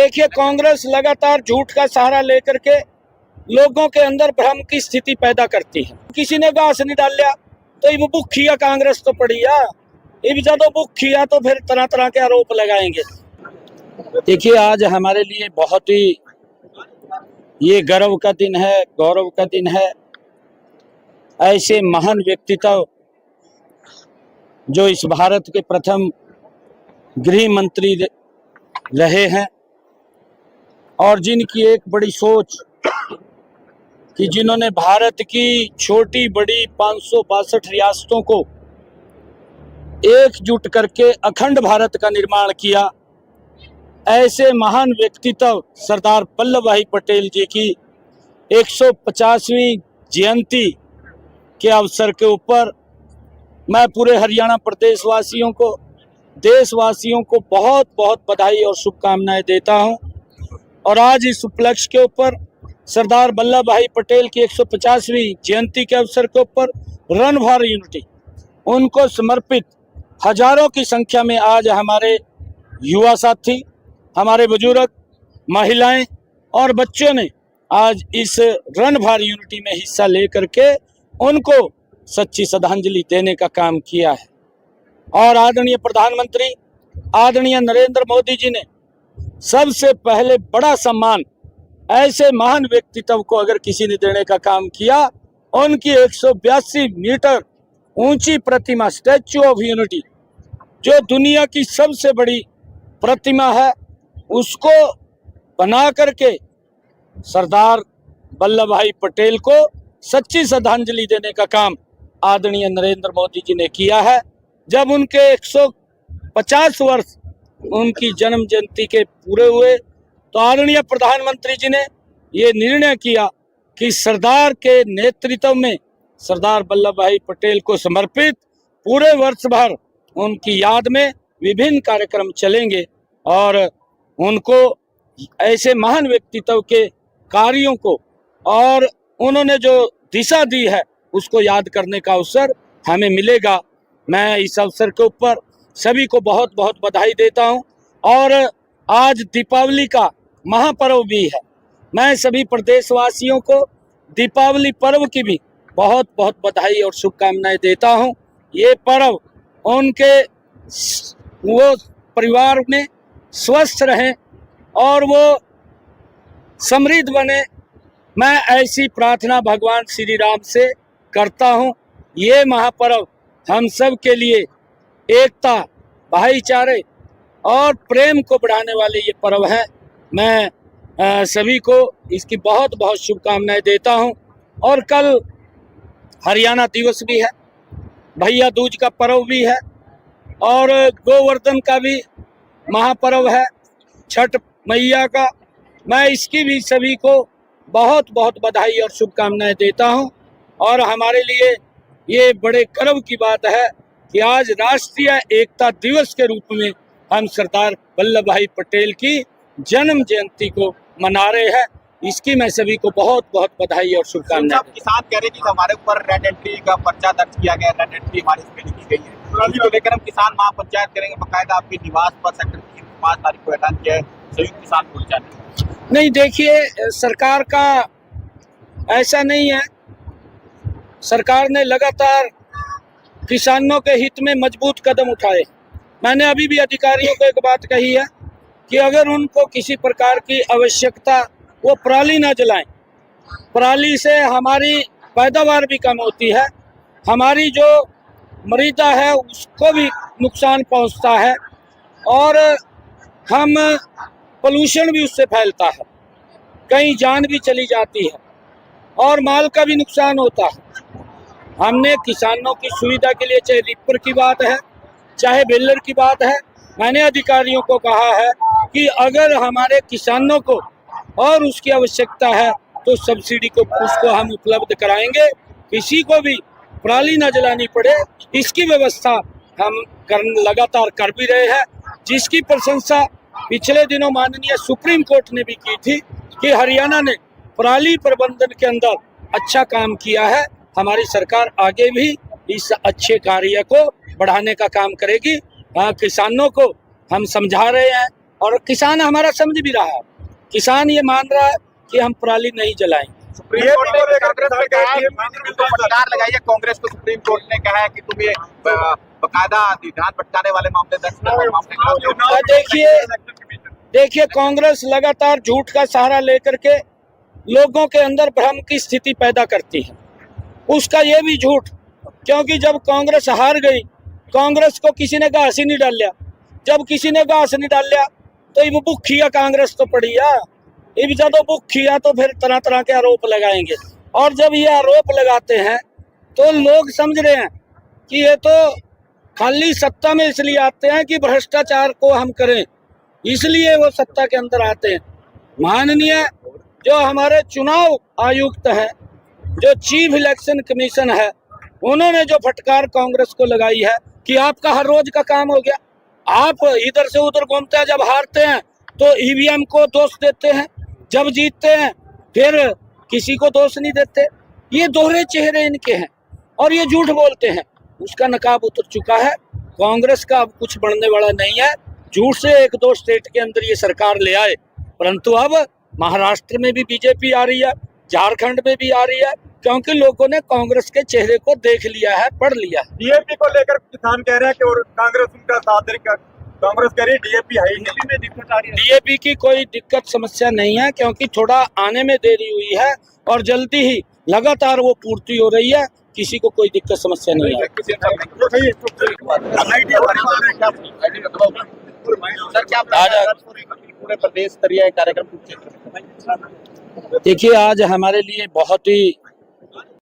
देखिए, कांग्रेस लगातार झूठ का सहारा लेकर के लोगों के अंदर भ्रम की स्थिति पैदा करती है। किसी ने घास नहीं डाल लिया तो ये भूखिया कांग्रेस तो पड़ी है, ये जब भूखिया तो फिर तरह तरह के आरोप लगाएंगे। देखिए, आज हमारे लिए बहुत ही ये गर्व का दिन है, गौरव का दिन है। ऐसे महान व्यक्तित्व जो इस भारत के प्रथम गृह मंत्री रहे हैं और जिनकी एक बड़ी सोच कि जिन्होंने भारत की छोटी बड़ी 562 रियासतों को एकजुट करके अखंड भारत का निर्माण किया, ऐसे महान व्यक्तित्व सरदार वल्लभ भाई पटेल जी की 150वीं जयंती के अवसर के ऊपर मैं पूरे हरियाणा प्रदेश वासियों को, देशवासियों को बहुत बहुत बधाई और शुभकामनाएं देता हूं। और आज इस उपलक्ष्य के ऊपर सरदार वल्लभ भाई पटेल की 150वीं जयंती के अवसर के ऊपर रन फॉर यूनिटी उनको समर्पित हजारों की संख्या में आज हमारे युवा साथी, हमारे बुजुर्ग, महिलाएं और बच्चों ने आज इस रन फॉर यूनिटी में हिस्सा लेकर के उनको सच्ची श्रद्धांजलि देने का काम किया है। और आदरणीय प्रधानमंत्री आदरणीय नरेंद्र मोदी जी ने सबसे पहले बड़ा सम्मान ऐसे महान व्यक्तित्व को अगर किसी ने देने का काम किया, उनकी 182 मीटर ऊंची प्रतिमा स्टैच्यू ऑफ यूनिटी जो दुनिया की सबसे बड़ी प्रतिमा है, उसको बना करके सरदार वल्लभ भाई पटेल को सच्ची श्रद्धांजलि देने का काम आदरणीय नरेंद्र मोदी जी ने किया है। जब उनके 150 वर्ष उनकी जन्म जयंती के पूरे हुए तो आदरणीय प्रधानमंत्री जी ने ये निर्णय किया कि सरदार के नेतृत्व में सरदार वल्लभ भाई पटेल को समर्पित पूरे वर्ष भर उनकी याद में विभिन्न कार्यक्रम चलेंगे और उनको ऐसे महान व्यक्तित्व के कार्यों को और उन्होंने जो दिशा दी है उसको याद करने का अवसर हमें मिलेगा। मैं इस अवसर के ऊपर सभी को बहुत बहुत बधाई देता हूं। और आज दीपावली का महापर्व भी है। मैं सभी प्रदेशवासियों को दीपावली पर्व की भी बहुत बहुत बधाई और शुभकामनाएं देता हूं। ये पर्व उनके वो परिवार में स्वस्थ रहें और वो समृद्ध बने, मैं ऐसी प्रार्थना भगवान श्री राम से करता हूं। ये महापर्व हम सब के लिए एकता, भाईचारे और प्रेम को बढ़ाने वाले ये पर्व है। मैं सभी को इसकी बहुत बहुत शुभकामनाएं देता हूं। और कल हरियाणा दिवस भी है, भैया दूज का पर्व भी है और गोवर्धन का भी महापर्व है, छठ मैया का। मैं इसकी भी सभी को बहुत बहुत बधाई और शुभकामनाएं देता हूं। और हमारे लिए ये बड़े गर्व की बात है कि आज राष्ट्रीय एकता दिवस के रूप में हम सरदार वल्लभ भाई पटेल की जन्म जयंती को मना रहे हैं। इसकी मैं सभी को बहुत बहुत बधाई और शुभकामनाएं। किसान कह रहे थे हमारे ऊपर रेड एंट्री का पर्चा दर्ज किया गया, रेड एंट्री हमारे इस पे लिखी गई है, इसको लेकर हम किसान महापंचायत करेंगे। बाकायदा आपके निवास पर सेक्टर 5 तारीख को ऐलान किया है, संयुक्त किसान मोर्चा ने। नहीं, देखिए, सरकार का ऐसा नहीं है। सरकार ने लगातार किसानों के हित में मजबूत कदम उठाए। मैंने अभी भी अधिकारियों को एक बात कही है कि अगर उनको किसी प्रकार की आवश्यकता, वो पराली ना जलाएं। पराली से हमारी पैदावार भी कम होती है, हमारी जो मृदा है उसको भी नुकसान पहुंचता है और हम पोल्यूशन भी उससे फैलता है, कहीं जान भी चली जाती है और माल का भी नुकसान होता है। हमने किसानों की सुविधा के लिए, चाहे रिपर की बात है चाहे बेलर की बात है, मैंने अधिकारियों को कहा है कि अगर हमारे किसानों को और उसकी आवश्यकता है तो सब्सिडी को उसको हम उपलब्ध कराएंगे, किसी को भी पराली न जलानी पड़े, इसकी व्यवस्था हम लगातार कर भी रहे हैं। जिसकी प्रशंसा पिछले दिनों माननीय सुप्रीम कोर्ट ने भी की थी कि हरियाणा ने पराली प्रबंधन के अंदर अच्छा काम किया है। हमारी सरकार आगे भी इस अच्छे कार्य को बढ़ाने का काम करेगी। किसानों को हम समझा रहे हैं और किसान हमारा समझ भी रहा है। किसान ये मान रहा है कि हम पराली नहीं जलाएंगे। सुप्रीम कोर्ट ने कांग्रेस ने कहा है कि फटकार लगाई है कांग्रेस को। सुप्रीम कोर्ट ने कहा है कि तुम ये बकायदा ध्यान भटकाने वाले मामले देखिए कांग्रेस लगातार झूठ का सहारा लेकर के लोगों के अंदर भ्रम की स्थिति पैदा करती है। उसका ये भी झूठ, क्योंकि जब कांग्रेस हार गई, कांग्रेस को किसी ने घास ही नहीं डालिया। जब किसी ने घास नहीं डालिया तो ये भूखिया कांग्रेस तो पड़ी है। ये ज्यादा भूखिया तो फिर तरह तरह के आरोप लगाएंगे, और जब ये आरोप लगाते हैं तो लोग समझ रहे हैं कि ये तो खाली सत्ता में इसलिए आते हैं कि भ्रष्टाचार को हम करें, इसलिए वो सत्ता के अंदर आते हैं। माननीय जो हमारे चुनाव आयुक्त है, जो चीफ इलेक्शन कमीशन है, उन्होंने जो फटकार कांग्रेस को लगाई है कि आपका हर रोज का काम हो गया, आप इधर से उधर घूमते हैं, जब हारते हैं तो ईवीएम को दोष देते हैं, जब जीतते हैं फिर किसी को दोष नहीं देते। ये दोहरे चेहरे इनके हैं और ये झूठ बोलते हैं। उसका नकाब उतर चुका है। कांग्रेस का अब कुछ बढ़ने वाला नहीं है। झूठ से एक दो स्टेट के अंदर ये सरकार ले आए, परंतु अब महाराष्ट्र में भी बीजेपी आ रही है, झारखंड में भी आ रही है, क्योंकि लोगों ने कांग्रेस के चेहरे को देख लिया है, पढ़ लिया है। डीएपी को लेकर किसान कह रहे हैं कि और कांग्रेस उनका साथ दे रही, कांग्रेस कह रही है डीएपी है ही नहीं, में दिक्कत आ रही है। डीएपी की कोई दिक्कत समस्या नहीं है, क्योंकि थोड़ा आने में देरी हुई है और जल्दी ही लगातार वो पूर्ति हो रही है। किसी को कोई दिक्कत समस्या नहीं है। सर क्या पूरे प्रदेश स्तरीय कार्यक्रम? देखिए आज हमारे लिए बहुत ही